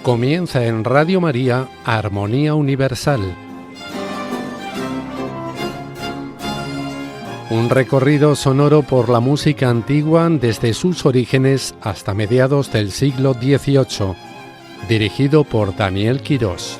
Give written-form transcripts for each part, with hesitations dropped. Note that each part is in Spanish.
Comienza en Radio María Armonía Universal. Un recorrido sonoro por la música antigua desde sus orígenes hasta mediados del siglo XVIII, dirigido por Daniel Quirós.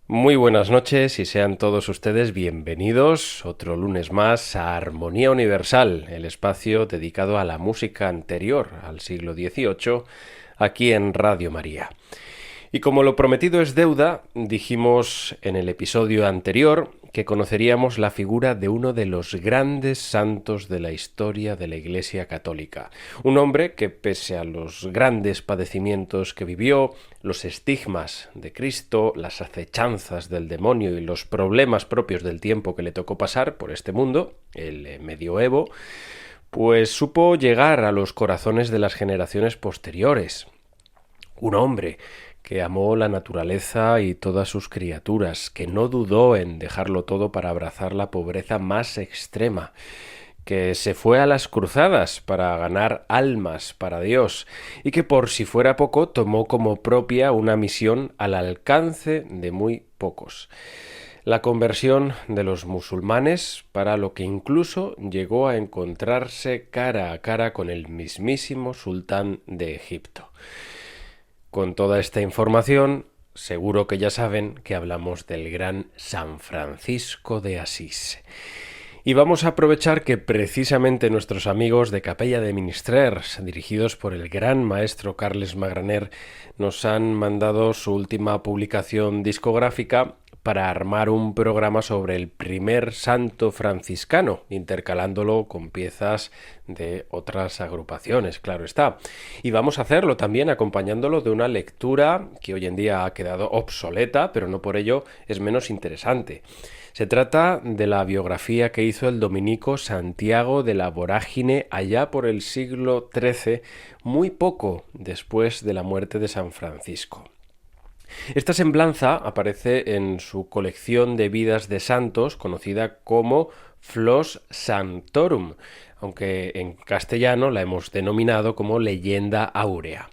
Muy buenas noches y sean todos ustedes bienvenidos otro lunes más a Armonía Universal, el espacio dedicado a la música anterior al siglo XVIII, aquí en Radio María. Y como lo prometido es deuda, dijimos en el episodio anterior que conoceríamos la figura de uno de los grandes santos de la historia de la Iglesia Católica. Un hombre que, pese a los grandes padecimientos que vivió, los estigmas de Cristo, las acechanzas del demonio y los problemas propios del tiempo que le tocó pasar por este mundo, el medioevo, pues supo llegar a los corazones de las generaciones posteriores. Un hombre que amó la naturaleza y todas sus criaturas, que no dudó en dejarlo todo para abrazar la pobreza más extrema, que se fue a las cruzadas para ganar almas para Dios y que por si fuera poco tomó como propia una misión al alcance de muy pocos. La conversión de los musulmanes, para lo que incluso llegó a encontrarse cara a cara con el mismísimo sultán de Egipto. Con toda esta información, seguro que ya saben que hablamos del gran San Francisco de Asís. Y vamos a aprovechar que precisamente nuestros amigos de Capella de Ministrers, dirigidos por el gran maestro Carles Magraner, nos han mandado su última publicación discográfica para armar un programa sobre el primer santo franciscano, intercalándolo con piezas de otras agrupaciones, claro está. Y vamos a hacerlo también acompañándolo de una lectura que hoy en día ha quedado obsoleta, pero no por ello es menos interesante. Se trata de la biografía que hizo el dominico Santiago de la Vorágine allá por el siglo XIII, muy poco después de la muerte de San Francisco. Esta semblanza aparece en su colección de vidas de santos conocida como Flos Sanctorum, aunque en castellano la hemos denominado como Leyenda Áurea.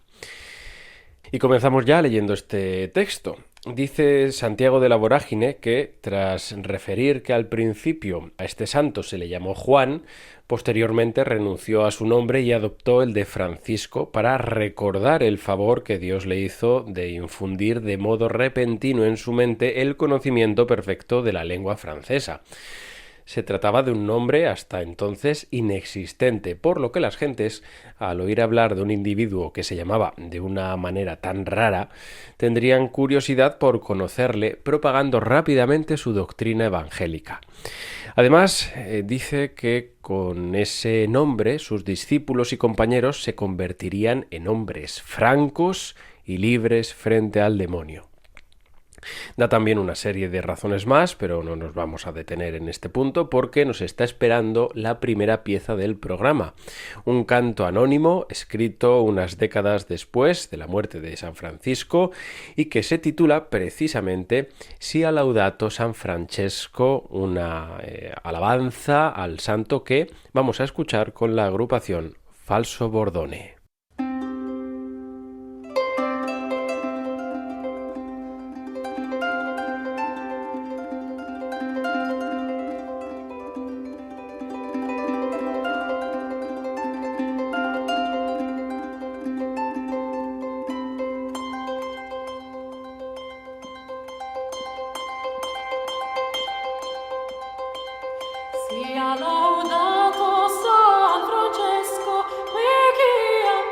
Y comenzamos ya leyendo este texto. Dice Santiago de la Vorágine que, tras referir que al principio a este santo se le llamó Juan, posteriormente renunció a su nombre y adoptó el de Francisco para recordar el favor que Dios le hizo de infundir de modo repentino en su mente el conocimiento perfecto de la lengua francesa. Se trataba de un nombre hasta entonces inexistente, por lo que las gentes, al oír hablar de un individuo que se llamaba de una manera tan rara, tendrían curiosidad por conocerle, propagando rápidamente su doctrina evangélica. Además, dice que con ese nombre sus discípulos y compañeros se convertirían en hombres francos y libres frente al demonio. Da también una serie de razones más, pero no nos vamos a detener en este punto porque nos está esperando la primera pieza del programa, un canto anónimo escrito unas décadas después de la muerte de San Francisco y que se titula precisamente Sia Laudato San Francesco, una alabanza al santo que vamos a escuchar con la agrupación Falso Bordone. Sia laudato San Francesco, requiem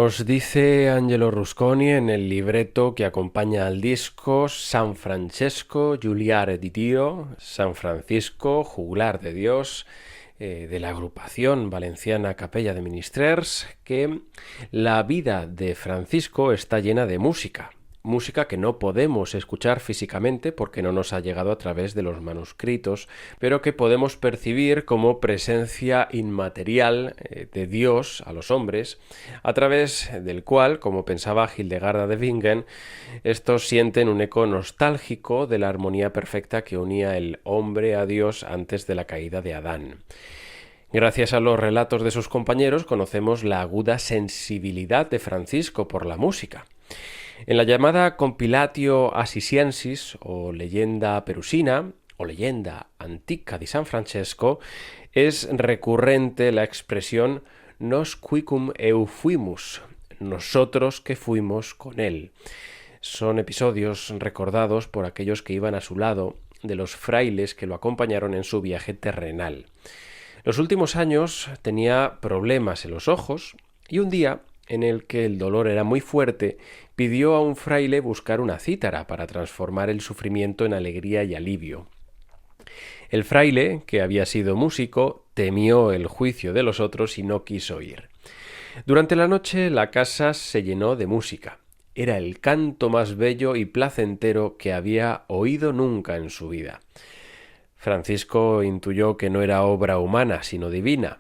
Nos dice Angelo Rusconi en el libreto que acompaña al disco: San Francesco, Giuliare di Dio, San Francisco, juglar de Dios, de la agrupación valenciana Capella de Ministrers, que la vida de Francisco está llena de música que no podemos escuchar físicamente porque no nos ha llegado a través de los manuscritos, pero que podemos percibir como presencia inmaterial de Dios a los hombres, a través del cual, como pensaba Hildegarda de Bingen, estos sienten un eco nostálgico de la armonía perfecta que unía el hombre a Dios antes de la caída de Adán. Gracias a los relatos de sus compañeros conocemos la aguda sensibilidad de Francisco por la música. En la llamada Compilatio Assisiensis, o leyenda perusina, o leyenda antica de San Francesco, es recurrente la expresión nos quicum eu fuimus, nosotros que fuimos con él. Son episodios recordados por aquellos que iban a su lado, de los frailes que lo acompañaron en su viaje terrenal. Los últimos años tenía problemas en los ojos y un día, en el que el dolor era muy fuerte, pidió a un fraile buscar una cítara para transformar el sufrimiento en alegría y alivio. El fraile, que había sido músico, temió el juicio de los otros y no quiso ir. Durante la noche la casa se llenó de música. Era el canto más bello y placentero que había oído nunca en su vida. Francisco intuyó que no era obra humana, sino divina.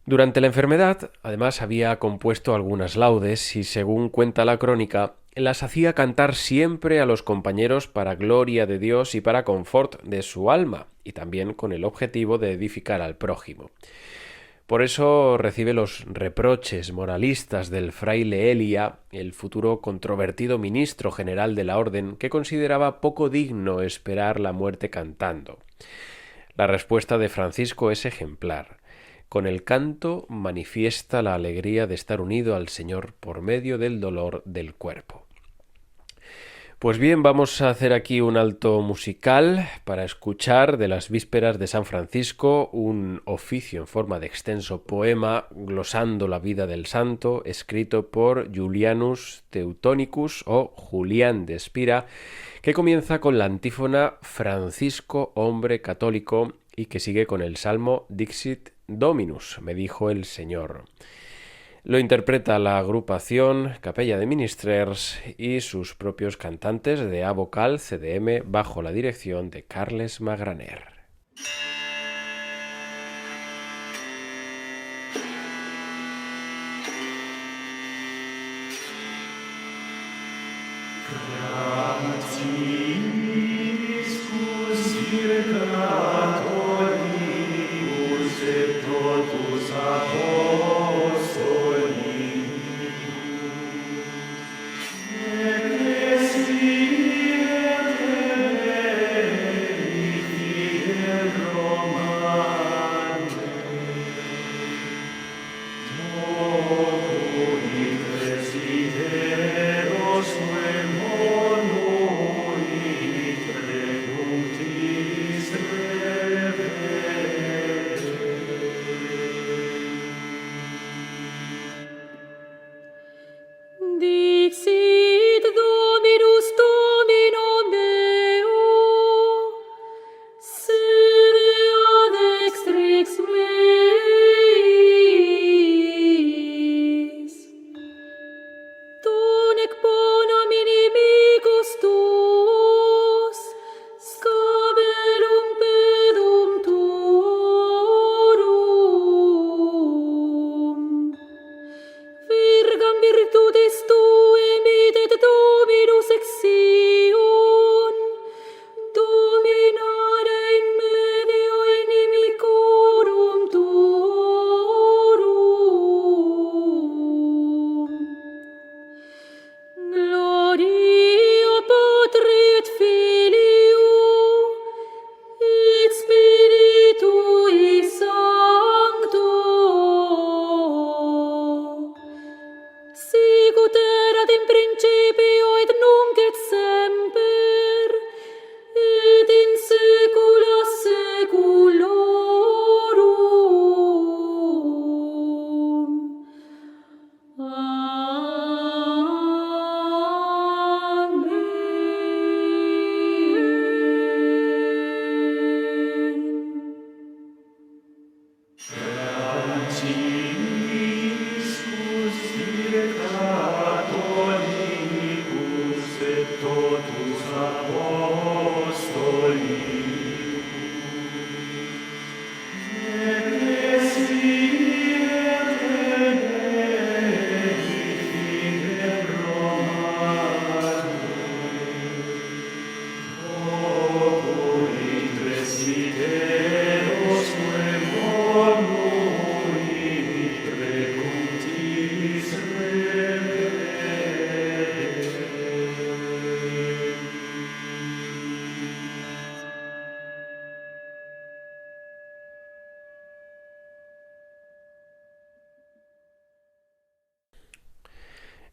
Durante la enfermedad, además, había compuesto algunas laudes y, según cuenta la crónica, las hacía cantar siempre a los compañeros para gloria de Dios y para confort de su alma, y también con el objetivo de edificar al prójimo. Por eso recibe los reproches moralistas del fraile Elia, el futuro controvertido ministro general de la orden, que consideraba poco digno esperar la muerte cantando. La respuesta de Francisco es ejemplar. Con el canto manifiesta la alegría de estar unido al Señor por medio del dolor del cuerpo. Pues bien, vamos a hacer aquí un alto musical para escuchar de las vísperas de San Francisco un oficio en forma de extenso poema glosando la vida del santo, escrito por Julianus Teutonicus o Julián de Espira, que comienza con la antífona Francisco, hombre católico, y que sigue con el salmo Dixit Dominus, me dijo el Señor. Lo interpreta la agrupación Capella de Ministrers y sus propios cantantes de A Vocal CDM bajo la dirección de Carles Magraner. Spiritus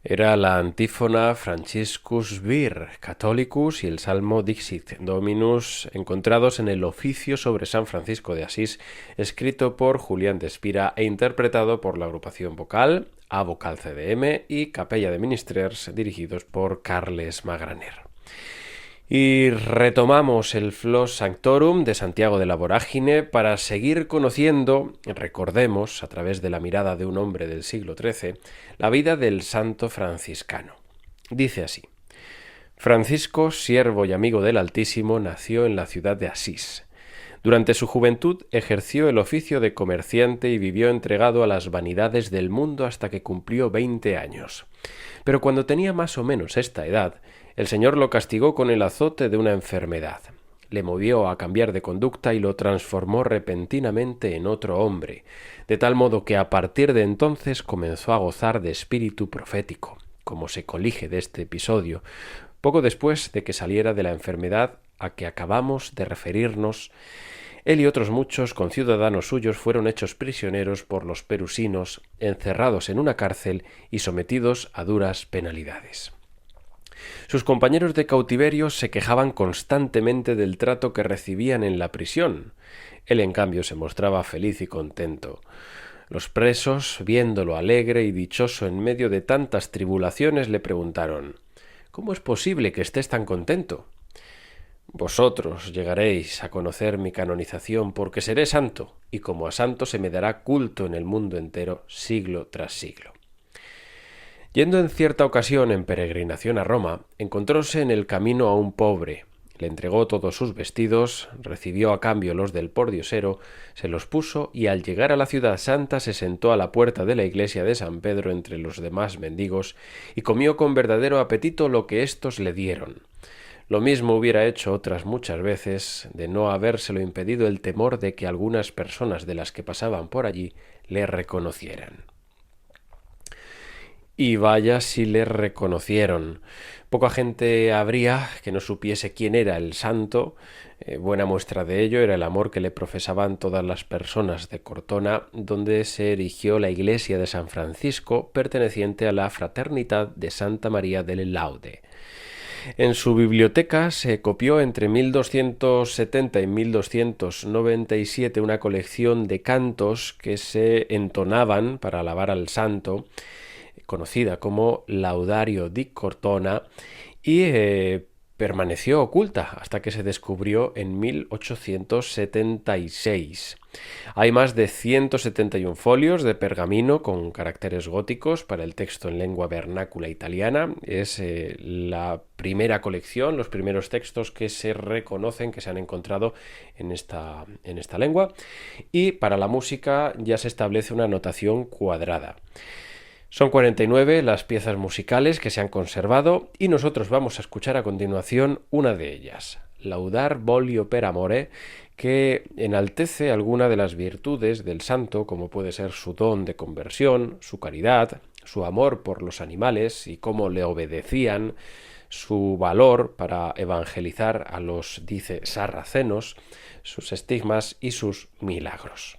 Era la antífona Franciscus Vir Catholicus y el salmo Dixit Dominus, encontrados en el Oficio sobre San Francisco de Asís, escrito por Julián de Espira e interpretado por la agrupación vocal, A Vocal CDM y Capella de Ministers, dirigidos por Carles Magraner. Y retomamos el Flos Sanctorum de Santiago de la Vorágine para seguir conociendo, recordemos, a través de la mirada de un hombre del siglo XIII, la vida del santo franciscano. Dice así: Francisco, siervo y amigo del Altísimo, nació en la ciudad de Asís. Durante su juventud ejerció el oficio de comerciante y vivió entregado a las vanidades del mundo hasta que cumplió 20 años. Pero cuando tenía más o menos esta edad, el Señor lo castigó con el azote de una enfermedad. Le movió a cambiar de conducta y lo transformó repentinamente en otro hombre, de tal modo que a partir de entonces comenzó a gozar de espíritu profético, como se colige de este episodio, poco después de que saliera de la enfermedad a que acabamos de referirnos. Él y otros muchos conciudadanos suyos fueron hechos prisioneros por los perusinos, encerrados en una cárcel y sometidos a duras penalidades. Sus compañeros de cautiverio se quejaban constantemente del trato que recibían en la prisión. Él, en cambio, se mostraba feliz y contento. Los presos, viéndolo alegre y dichoso en medio de tantas tribulaciones, le preguntaron: «¿Cómo es posible que estés tan contento?» «Vosotros llegaréis a conocer mi canonización porque seré santo, y como a santo se me dará culto en el mundo entero, siglo tras siglo». Yendo en cierta ocasión en peregrinación a Roma, encontróse en el camino a un pobre. Le entregó todos sus vestidos, recibió a cambio los del pordiosero, se los puso y al llegar a la ciudad santa se sentó a la puerta de la iglesia de San Pedro entre los demás mendigos y comió con verdadero apetito lo que éstos le dieron. Lo mismo hubiera hecho otras muchas veces, de no habérselo impedido el temor de que algunas personas de las que pasaban por allí le reconocieran. Y vaya si le reconocieron. Poca gente habría que no supiese quién era el santo. Buena muestra de ello era el amor que le profesaban todas las personas de Cortona, donde se erigió la iglesia de San Francisco, perteneciente a la Fraternidad de Santa María del Laude. En su biblioteca se copió entre 1270 y 1297 una colección de cantos que se entonaban para alabar al santo, conocida como Laudario di Cortona, y permaneció oculta hasta que se descubrió en 1876. Hay más de 171 folios de pergamino con caracteres góticos para el texto en lengua vernácula italiana. Es la primera colección, los primeros textos que se reconocen, que se han encontrado en esta lengua. Y para la música ya se establece una notación cuadrada. Son 49 las piezas musicales que se han conservado y nosotros vamos a escuchar a continuación una de ellas, Laudar Volio per Amore, que enaltece alguna de las virtudes del santo, como puede ser su don de conversión, su caridad, su amor por los animales y cómo le obedecían, su valor para evangelizar a los, dice, sarracenos, sus estigmas y sus milagros.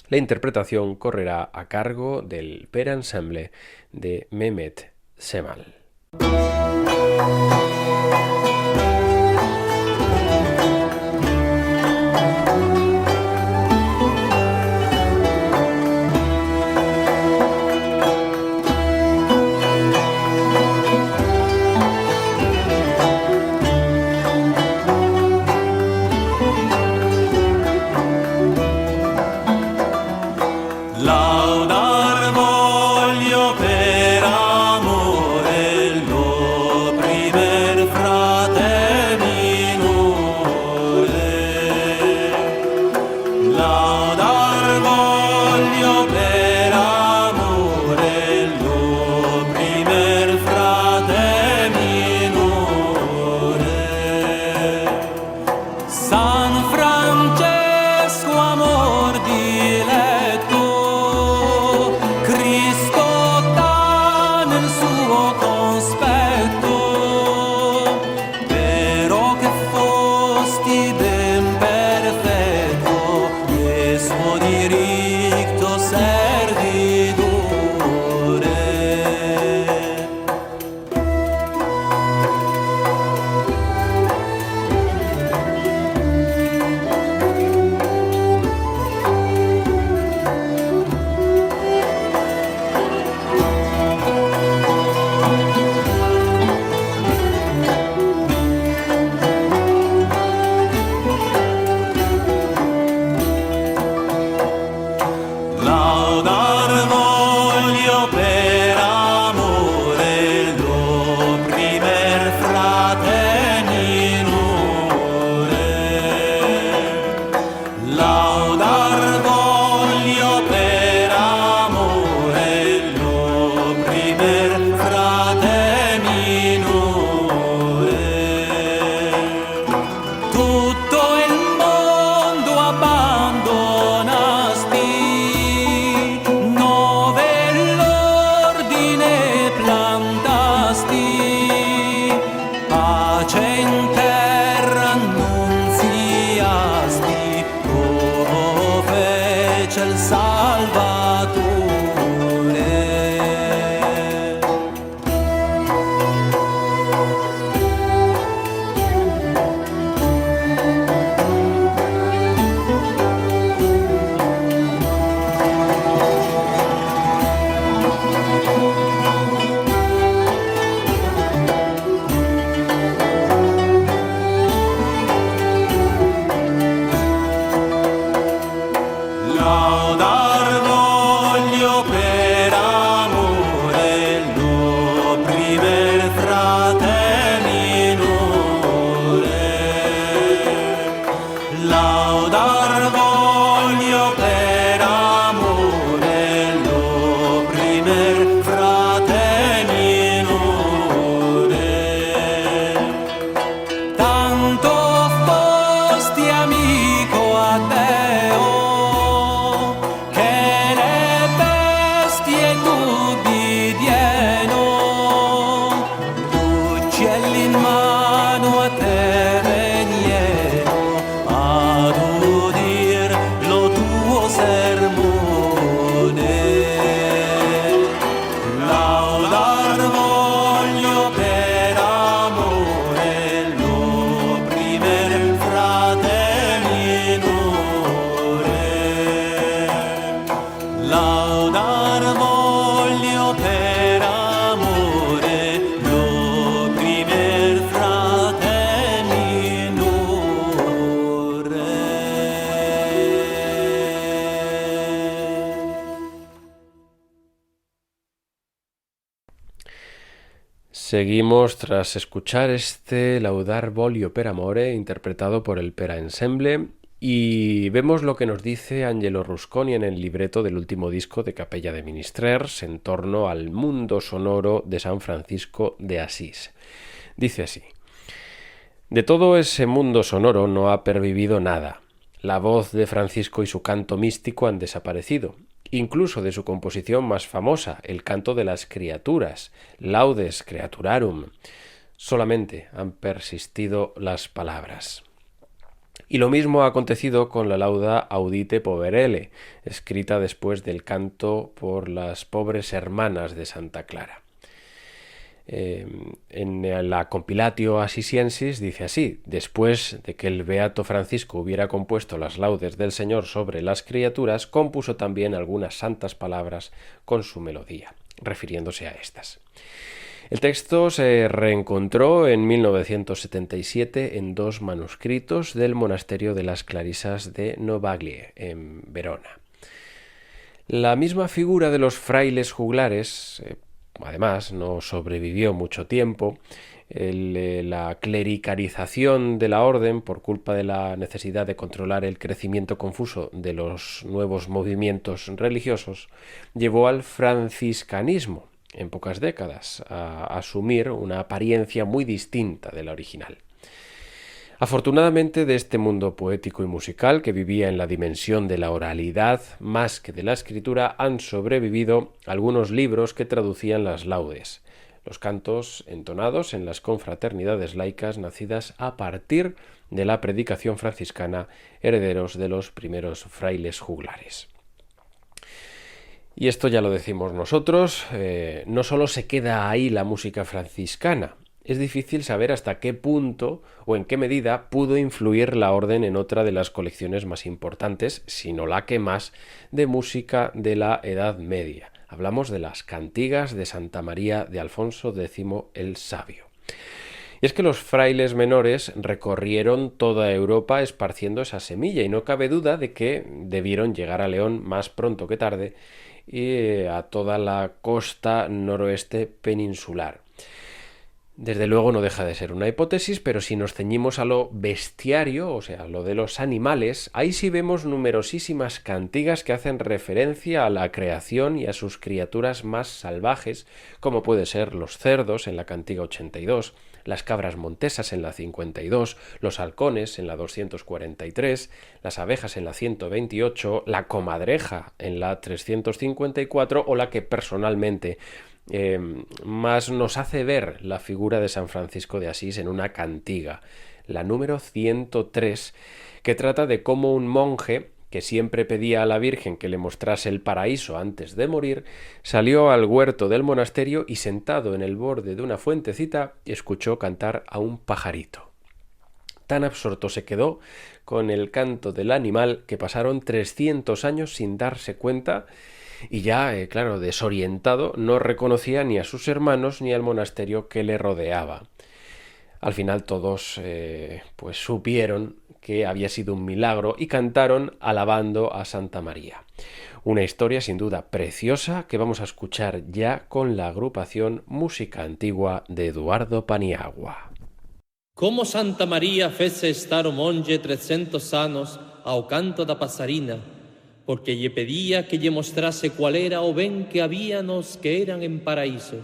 La interpretación correrá a cargo del Per Ensemble de Mehmet Cemal. Per amore, lo primer fra pace in terra annunziasti, come fece il Salvatore. Seguimos tras escuchar este Laudar Voglio per Amore interpretado por el Pera Ensemble y vemos lo que nos dice Angelo Rusconi en el libreto del último disco de Capella de Ministrers en torno al mundo sonoro de San Francisco de Asís. Dice así: de todo ese mundo sonoro no ha pervivido nada. La voz de Francisco y su canto místico han desaparecido. Incluso de su composición más famosa, el canto de las criaturas, Laudes Creaturarum, solamente han persistido las palabras. Y lo mismo ha acontecido con la lauda Audite Poverele, escrita después del canto por las pobres hermanas de Santa Clara. En la Compilatio Assisiensis dice así: después de que el beato Francisco hubiera compuesto las laudes del Señor sobre las criaturas, compuso también algunas santas palabras con su melodía, refiriéndose a estas. El texto se reencontró en 1977 en 2 manuscritos del monasterio de las Clarisas de Novaglie, en Verona. La misma figura de los frailes juglares, además, no sobrevivió mucho tiempo. La clericalización de la orden, por culpa de la necesidad de controlar el crecimiento confuso de los nuevos movimientos religiosos, llevó al franciscanismo, en pocas décadas, a asumir una apariencia muy distinta de la original. Afortunadamente, de este mundo poético y musical que vivía en la dimensión de la oralidad más que de la escritura, han sobrevivido algunos libros que traducían las laudes, los cantos entonados en las confraternidades laicas nacidas a partir de la predicación franciscana, herederos de los primeros frailes juglares. Y esto ya lo decimos nosotros, no solo se queda ahí la música franciscana. Es difícil saber hasta qué punto o en qué medida pudo influir la orden en otra de las colecciones más importantes, si no la que más, de música de la Edad Media. Hablamos de las cantigas de Santa María de Alfonso X el Sabio. Y es que los frailes menores recorrieron toda Europa esparciendo esa semilla, y no cabe duda de que debieron llegar a León más pronto que tarde y a toda la costa noroeste peninsular. Desde luego no deja de ser una hipótesis, pero si nos ceñimos a lo bestiario, o sea, lo de los animales, ahí sí vemos numerosísimas cantigas que hacen referencia a la creación y a sus criaturas más salvajes, como puede ser los cerdos en la cantiga 82, las cabras montesas en la 52, los halcones en la 243, las abejas en la 128, la comadreja en la 354 o la que personalmente más nos hace ver la figura de San Francisco de Asís en una cantiga, la número 103, que trata de cómo un monje que siempre pedía a la Virgen que le mostrase el paraíso antes de morir, salió al huerto del monasterio y, sentado en el borde de una fuentecita, escuchó cantar a un pajarito. Tan absorto se quedó con el canto del animal que pasaron 300 años sin darse cuenta y ya, claro, desorientado, no reconocía ni a sus hermanos ni al monasterio que le rodeaba. Al final todos pues supieron que había sido un milagro y cantaron alabando a Santa María. Una historia sin duda preciosa que vamos a escuchar ya con la agrupación Música Antigua de Eduardo Paniagua. Como Santa María fece estar o monge 300 anos ao canto da pasarina, porque lle pedía que lle mostrase cual era o ben que habíanos que eran en paraíso.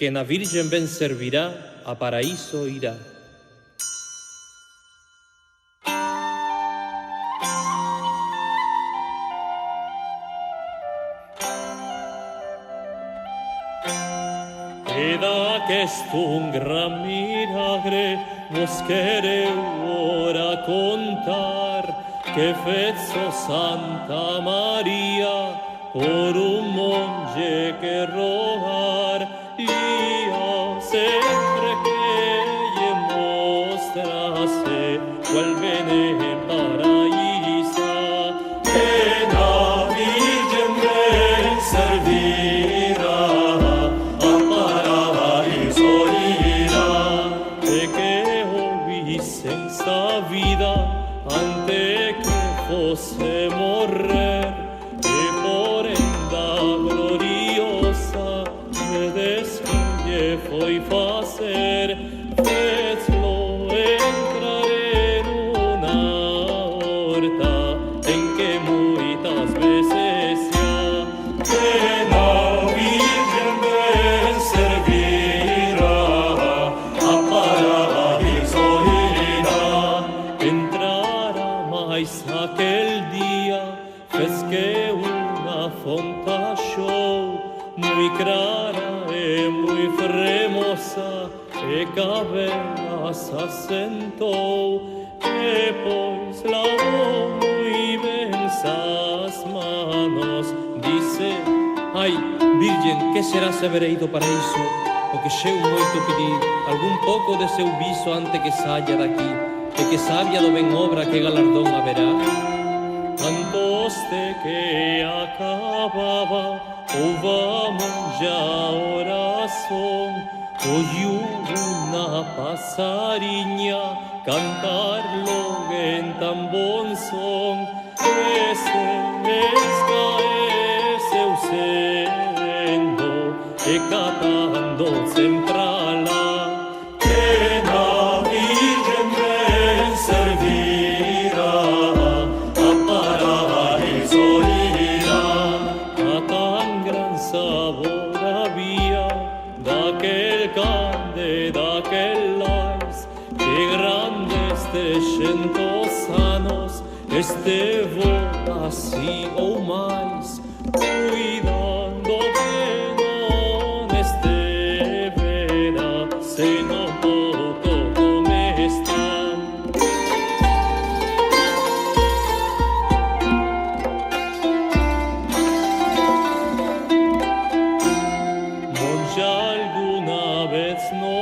Que na Virgen ben servirá, a paraíso irá. Eda qu'est un gran milagre, vos quereu ora contar, que fezzo Santa Maria por un monge que rogar, ia sempre que lle mostrase quel bene paraísa, e na Virgen ben servirà, a paraíso irá, e que ovisse esta vida ante que fosse morrer, e por enda gloriosa vedes que lle foi facer, fezlo entrar en una horta en que moitas veces xa, que na Virgen ben servirá, a paraíso irá. Entrara mais aquel día, fez que una fonta achou, muy clara e muy fremosa, e cabelas assentou, e pois lavou muy ben sas manos, dice: ai, Virgen, que será se haber ido para iso? O que xeu moito pedir, algún pouco de seu viso ante que saia daqui, e que sabia do ben obra que galardón haberá. Antos de que acababa, ouvamos ya oración, oyó una pasariña cantarlo en tan bon son, que se escae seu sendo, e catando sempre alá, que na Virgen ben servirá, a paraíso irá. A tan gran sabor había daquel cande, daquel lais, que grandes 300 anos estevo así ou mais, cuidando que non estevera, senón pouco como está. Monja alguna vez no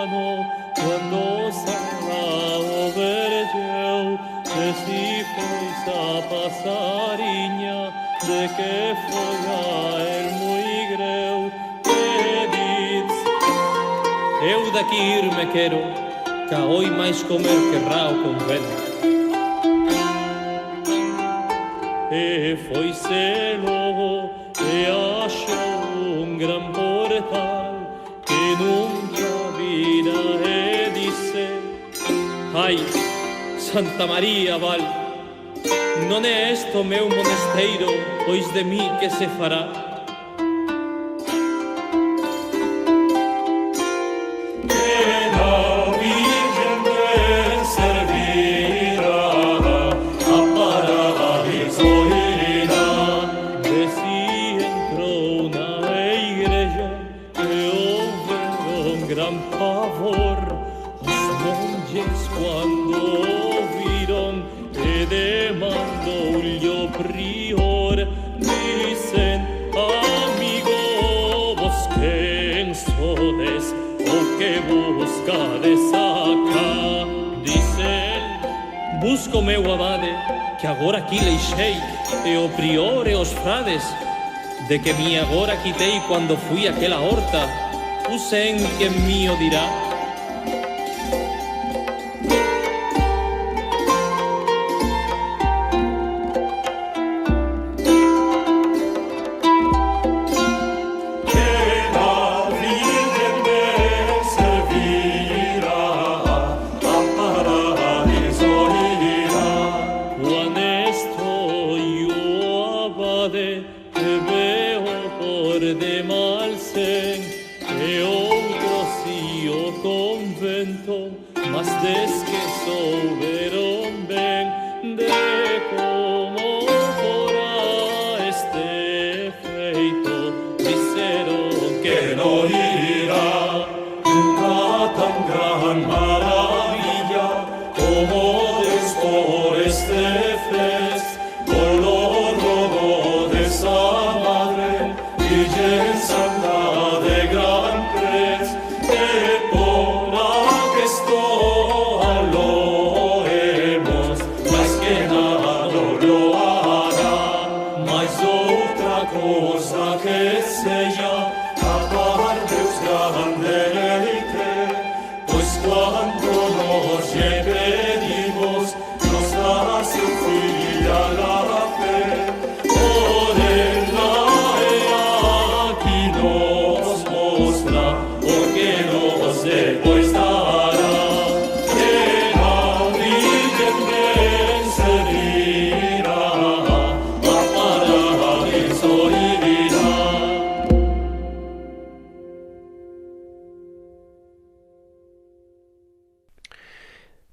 ano, cuando sala o vergeu, de si pois a pasariña, de que foi a el muy greu, que diz: eu daqui ir me quero, ca hoi máis comer que rao convento. E foi-se logo, e achou un gran portal, que nunca vira, e disse: ai, Santa María val, non é esto meu monesteiro, pois de mí que se fará? Que na Virgen ben servirá, a paraíso irá. De si entrou na monges quando viron e demandou io prior, dicen, amigo, vos quen sodes, o que buscades acá? Dicen, busco meu abade, que agora aquí leixei, e o prior e os frades, de que mi agora quitei quando fui aquela horta, usen que mío dirá.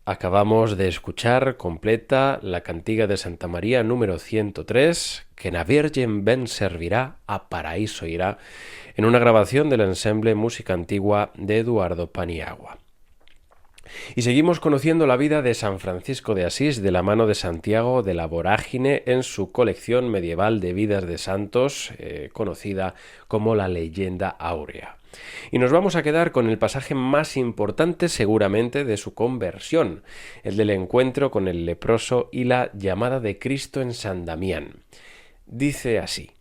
Acabamos de escuchar completa la cantiga de Santa María número 103, que na Virgen ben servirá, a paraíso irá, en una grabación del ensemble Música Antigua de Eduardo Paniagua. Y seguimos conociendo la vida de San Francisco de Asís de la mano de Santiago de la Vorágine en su colección medieval de vidas de santos, conocida como la Leyenda Áurea. Y nos vamos a quedar con el pasaje más importante seguramente de su conversión, el del encuentro con el leproso y la llamada de Cristo en San Damián. Dice así: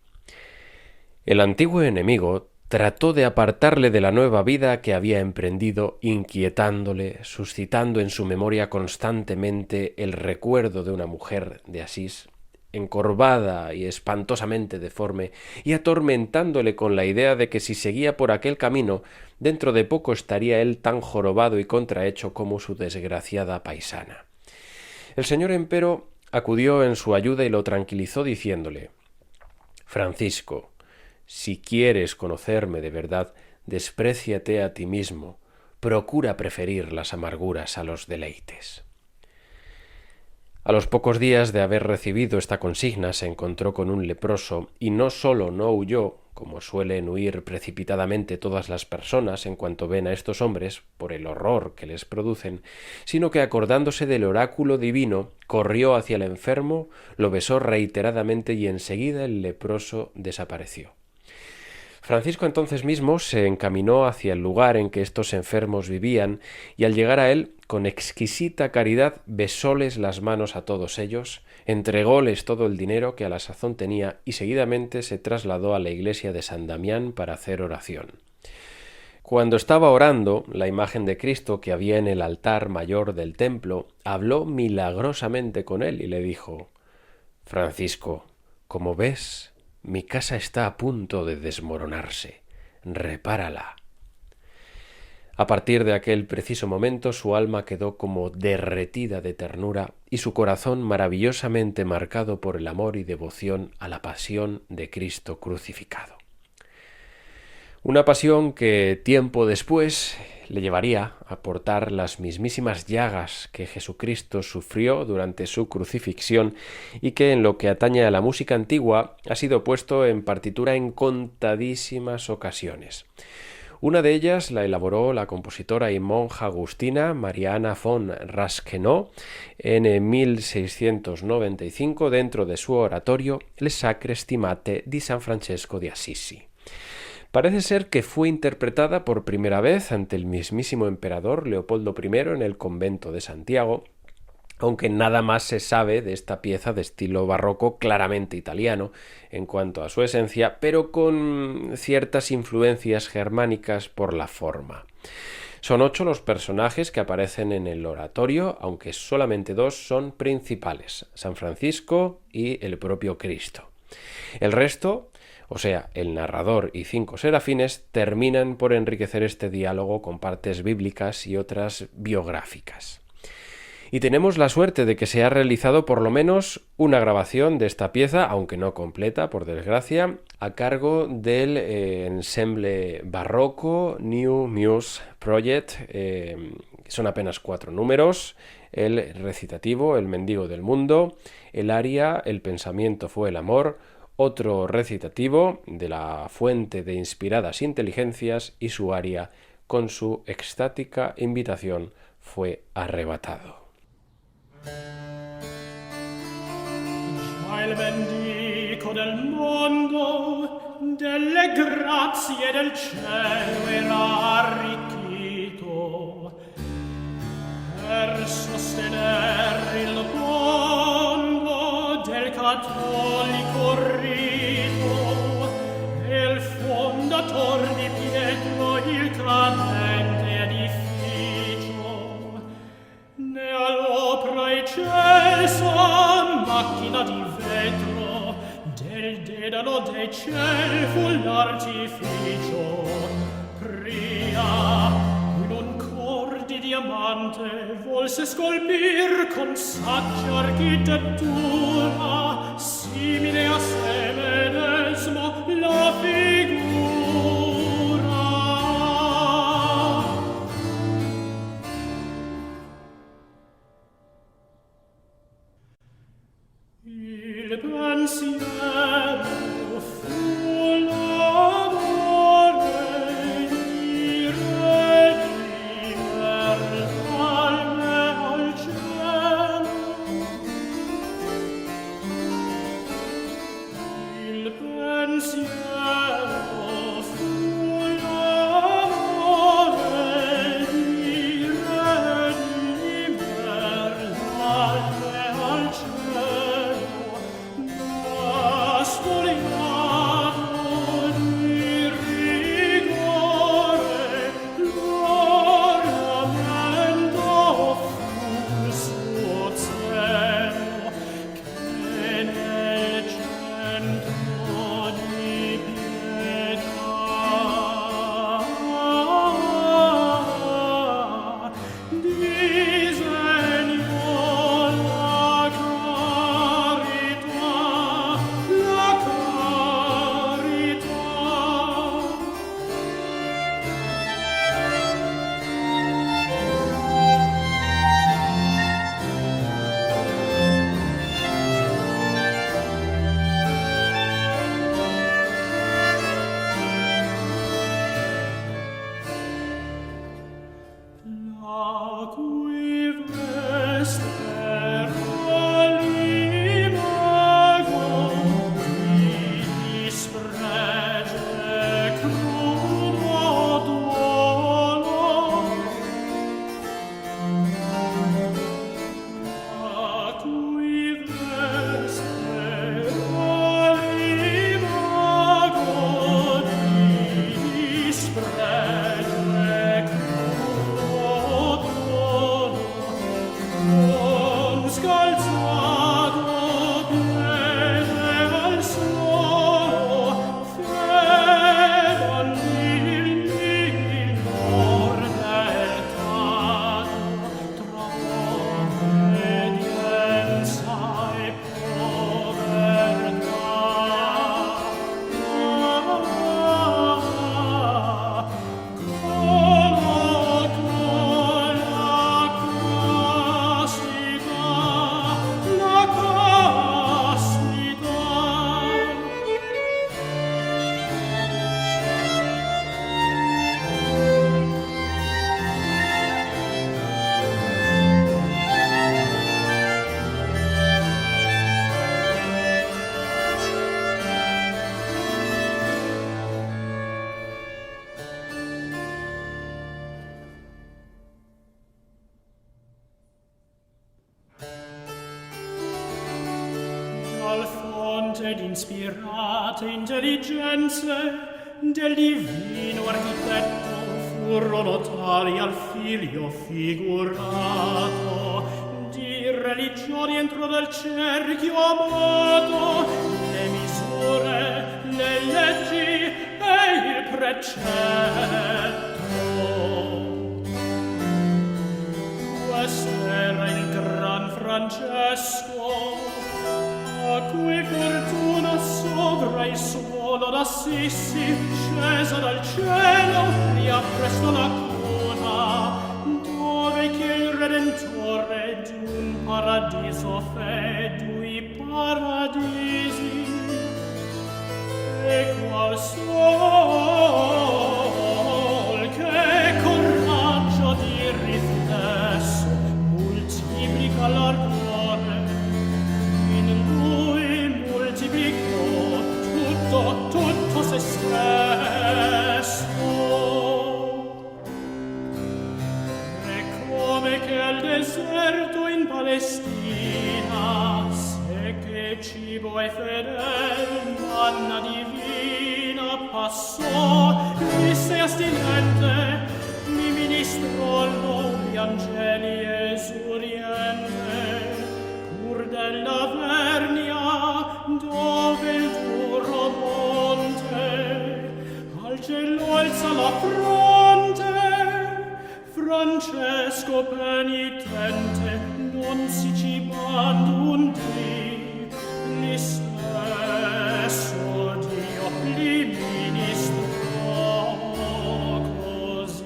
el antiguo enemigo trató de apartarle de la nueva vida que había emprendido, inquietándole, suscitando en su memoria constantemente el recuerdo de una mujer de Asís, encorvada y espantosamente deforme, y atormentándole con la idea de que si seguía por aquel camino, dentro de poco estaría él tan jorobado y contrahecho como su desgraciada paisana. El Señor, empero, acudió en su ayuda y lo tranquilizó diciéndole: Francisco, si quieres conocerme de verdad, despréciate a ti mismo, procura preferir las amarguras a los deleites. A los pocos días de haber recibido esta consigna se encontró con un leproso y no sólo no huyó, como suelen huir precipitadamente todas las personas en cuanto ven a estos hombres, por el horror que les producen, sino que acordándose del oráculo divino, corrió hacia el enfermo, lo besó reiteradamente y enseguida el leproso desapareció. Francisco entonces mismo se encaminó hacia el lugar en que estos enfermos vivían y al llegar a él, con exquisita caridad, besóles las manos a todos ellos, entrególes todo el dinero que a la sazón tenía y seguidamente se trasladó a la iglesia de San Damián para hacer oración. Cuando estaba orando, la imagen de Cristo que había en el altar mayor del templo habló milagrosamente con él y le dijo: Francisco, como ves, mi casa está a punto de desmoronarse. Repárala. A partir de aquel preciso momento su alma quedó como derretida de ternura y su corazón maravillosamente marcado por el amor y devoción a la pasión de Cristo crucificado. Una pasión que tiempo después le llevaría a portar las mismísimas llagas que Jesucristo sufrió durante su crucifixión y que en lo que atañe a la música antigua ha sido puesto en partitura en contadísimas ocasiones. Una de ellas la elaboró la compositora y monja agustina Mariana von Raschenau en 1695 dentro de su oratorio Le Sacre Stimate di San Francesco de Assisi. Parece ser que fue interpretada por primera vez ante el mismísimo emperador Leopoldo I en el convento de Santiago, aunque nada más se sabe de esta pieza de estilo barroco claramente italiano en cuanto a su esencia, pero con ciertas influencias germánicas por la forma. Son 8 los personajes que aparecen en el oratorio, aunque solamente 2 son principales, San Francisco y el propio Cristo. El resto, o sea, el narrador y 5 serafines, terminan por enriquecer este diálogo con partes bíblicas y otras biográficas. Y tenemos la suerte de que se ha realizado por lo menos una grabación de esta pieza, aunque no completa, por desgracia, a cargo del ensemble barroco New Muse Project. Son apenas 4 números: el recitativo, El mendigo del mundo, el aria, El pensamiento fue el amor, otro recitativo de la fuente de inspiradas inteligencias y su aria con su extática invitación fue arrebatado. Già il mendico del mondo delle grazie del cielo era arricchito per sostenere il mondo del cattolico rito e il fondator di Pietro il cadente edificio ne all'opera eccelsa macchina di vetro del dedalo dei cieli fu l'artificio pria in un cor di diamante volse scolpir con saggia architettura simile a se medesimo la figura. Il pensiero fu l'amore di redimer l'alme al cielo. Il pensiero fu l'amore di redimer l'alme al cielo. fonte d'inspirate intelligenze del divino architetto furono tali al figlio figurato di religioni entro del cerchio amato le misure, le leggi e il precetto. Quest'era il gran Francesco a cui fortuna sovra il suolo d'Assisi scesa dal cielo riappresto la cuna dove che il Redentore d'un paradiso fe due paradisi e qual sol che coraggio di riflesso multiplica l'ardore in lui moltiplicò tutto se stesso e come che al deserto in Palestina se che cibo e fedel manna divina passò visse astinente mi ministrò gli angeli esuriente pur della Vernia dove il duro monte al cielo alza la fronte Francesco penitente non si cibando un dì li stesso Dio li ministrò così.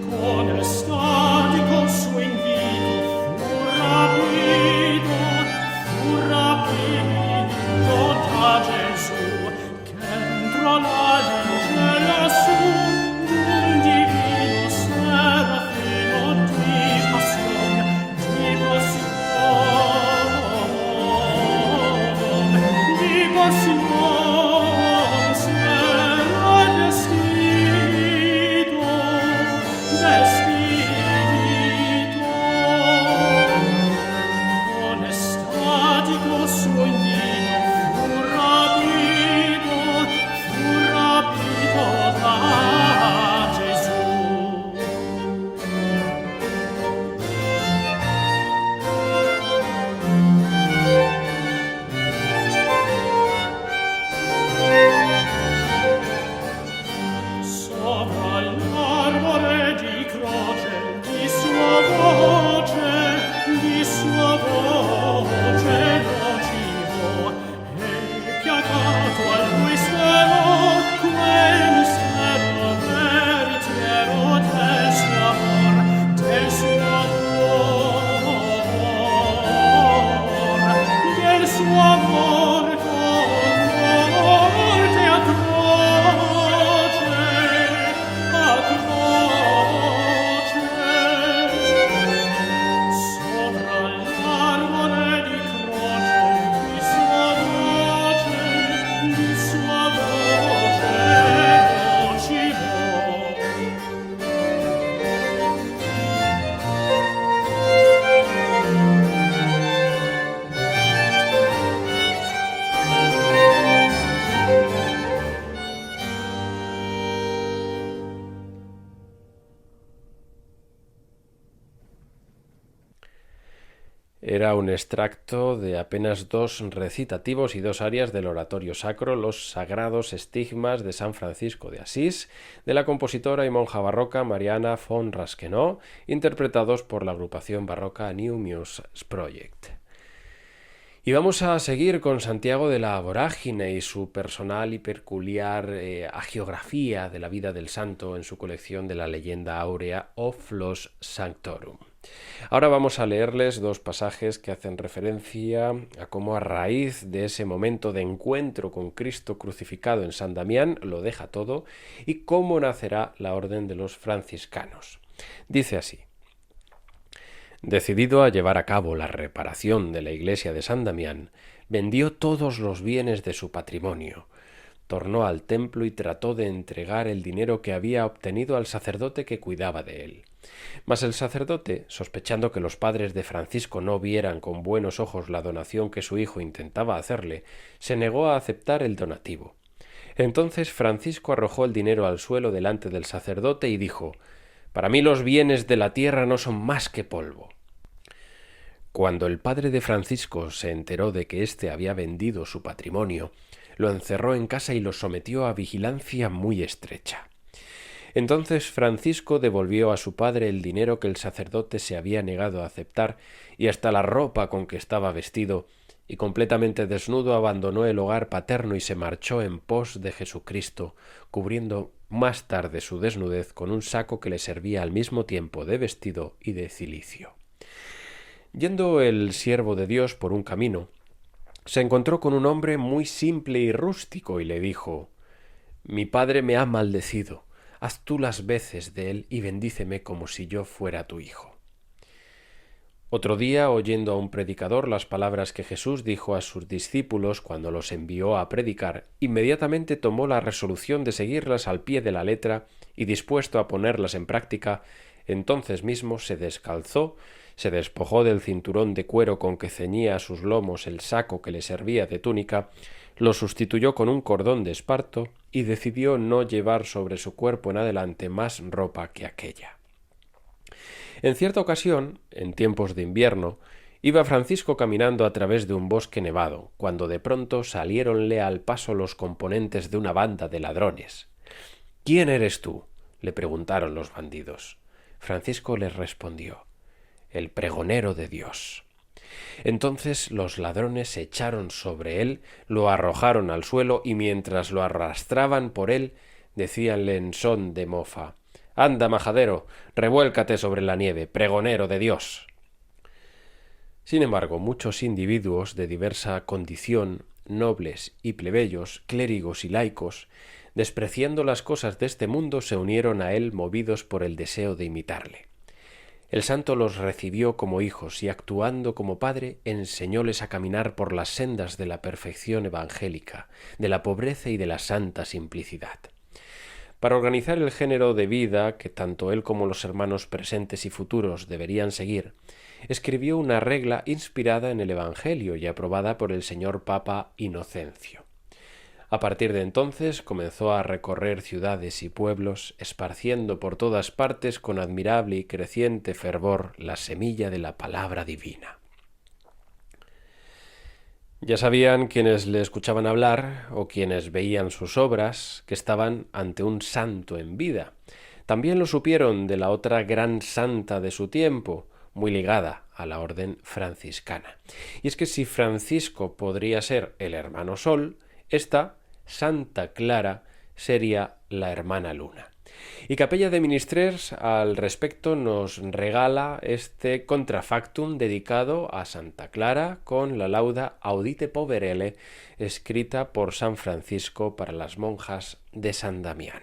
Con estatico suo invito fu rapito da Gesù che entrò la legge lassù d'un divino serafino di passione s'era vestito con estatico suo invito fu rapito da Gesù. Sopra l'arbore di croce di sua voce nocivo e piagato al lui stelo quel mistero veritiero del suo amor con morte atroce sopra l'arbore di croce di sua voce nocivo. Era un extracto de apenas 2 recitativos y 2 arias del oratorio sacro, Los Sagrados Estigmas de San Francisco de Asís, de la compositora y monja barroca Mariana von Raskenau, interpretados por la agrupación barroca New Muse Project. Y vamos a seguir con Santiago de la Vorágine y su personal y peculiar hagiografía de la vida del santo en su colección de la leyenda áurea O Flos Sanctorum. Ahora vamos a leerles 2 pasajes que hacen referencia a cómo a raíz de ese momento de encuentro con Cristo crucificado en San Damián lo deja todo y cómo nacerá la orden de los franciscanos. Dice así: decidido a llevar a cabo la reparación de la iglesia de San Damián, vendió todos los bienes de su patrimonio, tornó al templo y trató de entregar el dinero que había obtenido al sacerdote que cuidaba de él. Mas el sacerdote, sospechando que los padres de Francisco no vieran con buenos ojos la donación que su hijo intentaba hacerle, se negó a aceptar el donativo. Entonces Francisco arrojó el dinero al suelo delante del sacerdote y dijo: «Para mí los bienes de la tierra no son más que polvo». Cuando el padre de Francisco se enteró de que éste había vendido su patrimonio, lo encerró en casa y lo sometió a vigilancia muy estrecha. Entonces Francisco devolvió a su padre el dinero que el sacerdote se había negado a aceptar y hasta la ropa con que estaba vestido, y completamente desnudo abandonó el hogar paterno y se marchó en pos de Jesucristo, cubriendo más tarde su desnudez con un saco que le servía al mismo tiempo de vestido y de cilicio. Yendo el siervo de Dios por un camino, se encontró con un hombre muy simple y rústico y le dijo: «Mi padre me ha maldecido. Haz tú las veces de él y bendíceme como si yo fuera tu hijo». Otro día, oyendo a un predicador las palabras que Jesús dijo a sus discípulos cuando los envió a predicar, inmediatamente tomó la resolución de seguirlas al pie de la letra y, dispuesto a ponerlas en práctica, entonces mismo se descalzó, se despojó del cinturón de cuero con que ceñía a sus lomos el saco que le servía de túnica, lo sustituyó con un cordón de esparto y decidió no llevar sobre su cuerpo en adelante más ropa que aquella. En cierta ocasión, en tiempos de invierno, iba Francisco caminando a través de un bosque nevado, cuando de pronto saliéronle al paso los componentes de una banda de ladrones. «¿Quién eres tú?», le preguntaron los bandidos. Francisco les respondió: «El pregonero de Dios». Entonces los ladrones se echaron sobre él, lo arrojaron al suelo y mientras lo arrastraban por él, decíanle en son de mofa: «Anda, majadero, revuélcate sobre la nieve, pregonero de Dios». Sin embargo, muchos individuos de diversa condición, nobles y plebeyos, clérigos y laicos, despreciando las cosas de este mundo, se unieron a él movidos por el deseo de imitarle. El santo los recibió como hijos y, actuando como padre, enseñóles a caminar por las sendas de la perfección evangélica, de la pobreza y de la santa simplicidad. Para organizar el género de vida que tanto él como los hermanos presentes y futuros deberían seguir, escribió una regla inspirada en el Evangelio y aprobada por el señor Papa Inocencio. A partir de entonces comenzó a recorrer ciudades y pueblos, esparciendo por todas partes con admirable y creciente fervor la semilla de la palabra divina. Ya sabían quienes le escuchaban hablar o quienes veían sus obras que estaban ante un santo en vida. También lo supieron de la otra gran santa de su tiempo, muy ligada a la orden franciscana. Y es que si Francisco podría ser el hermano Sol, esta Santa Clara sería la hermana Luna. Y Capella de Ministrers al respecto nos regala este contrafactum dedicado a Santa Clara con la lauda Audite Poverele, escrita por San Francisco para las monjas de San Damián.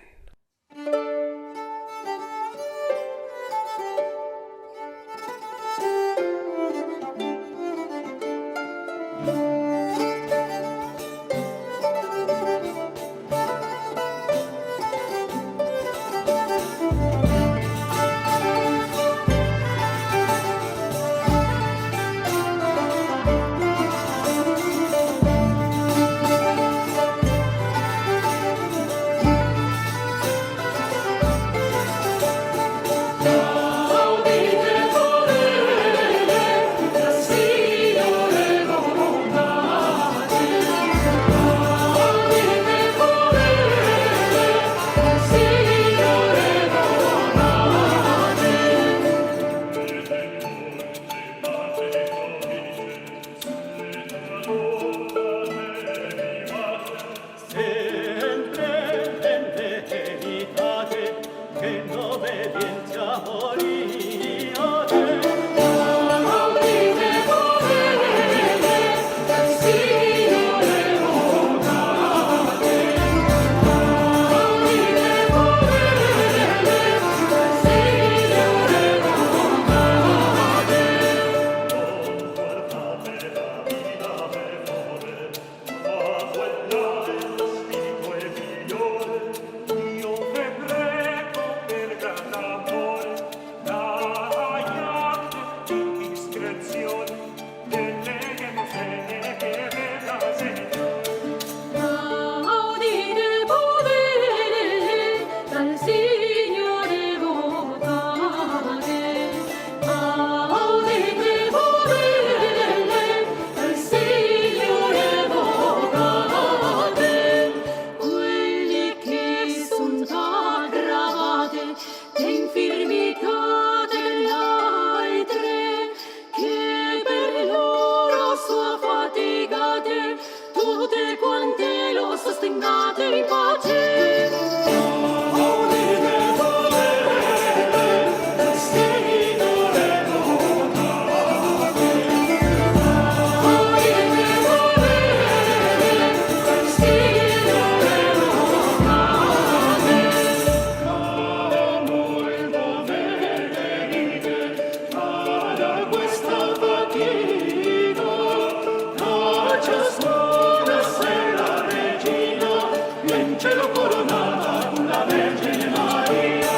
un cielo coronata con la Vergine Maria.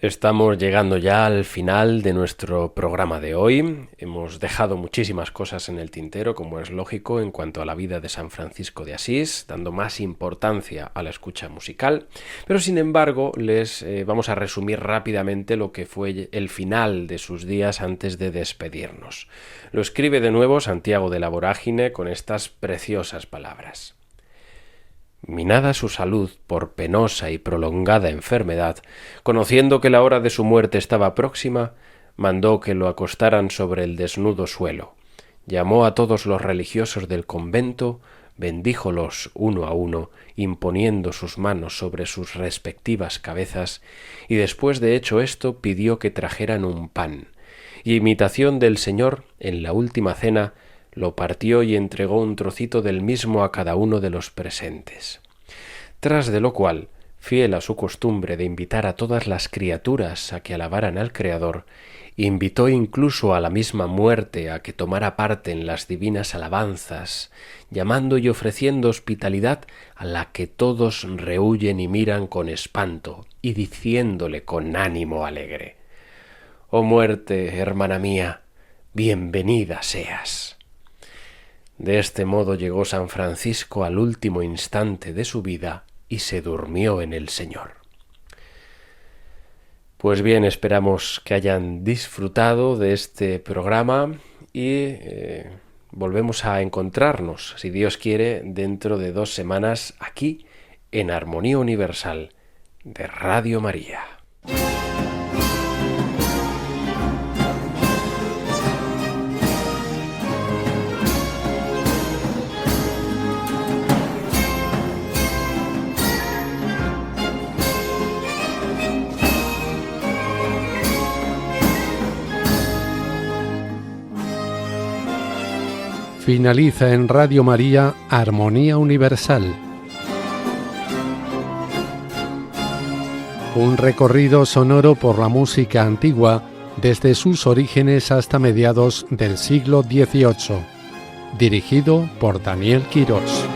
Estamos llegando ya al final de nuestro programa de hoy. Hemos dejado muchísimas cosas en el tintero, como es lógico, en cuanto a la vida de San Francisco de Asís, dando más importancia a la escucha musical. Pero sin embargo, les vamos a resumir rápidamente lo que fue el final de sus días antes de despedirnos. Lo escribe de nuevo Santiago de la Vorágine con estas preciosas palabras. Minada su salud por penosa y prolongada enfermedad, conociendo que la hora de su muerte estaba próxima, mandó que lo acostaran sobre el desnudo suelo, llamó a todos los religiosos del convento, bendíjolos uno a uno, imponiendo sus manos sobre sus respectivas cabezas, y después de hecho esto pidió que trajeran un pan, y imitación del Señor, en la última cena, lo partió y entregó un trocito del mismo a cada uno de los presentes. Tras de lo cual, fiel a su costumbre de invitar a todas las criaturas a que alabaran al Creador, invitó incluso a la misma muerte a que tomara parte en las divinas alabanzas, llamando y ofreciendo hospitalidad a la que todos rehuyen y miran con espanto, y diciéndole con ánimo alegre: «Oh muerte, hermana mía, bienvenida seas». De este modo llegó San Francisco al último instante de su vida y se durmió en el Señor. Pues bien, esperamos que hayan disfrutado de este programa y volvemos a encontrarnos, si Dios quiere, dentro de 2 semanas aquí en Armonía Universal de Radio María. Finaliza en Radio María Armonía Universal. Un recorrido sonoro por la música antigua desde sus orígenes hasta mediados del siglo XVIII. Dirigido por Daniel Quirós.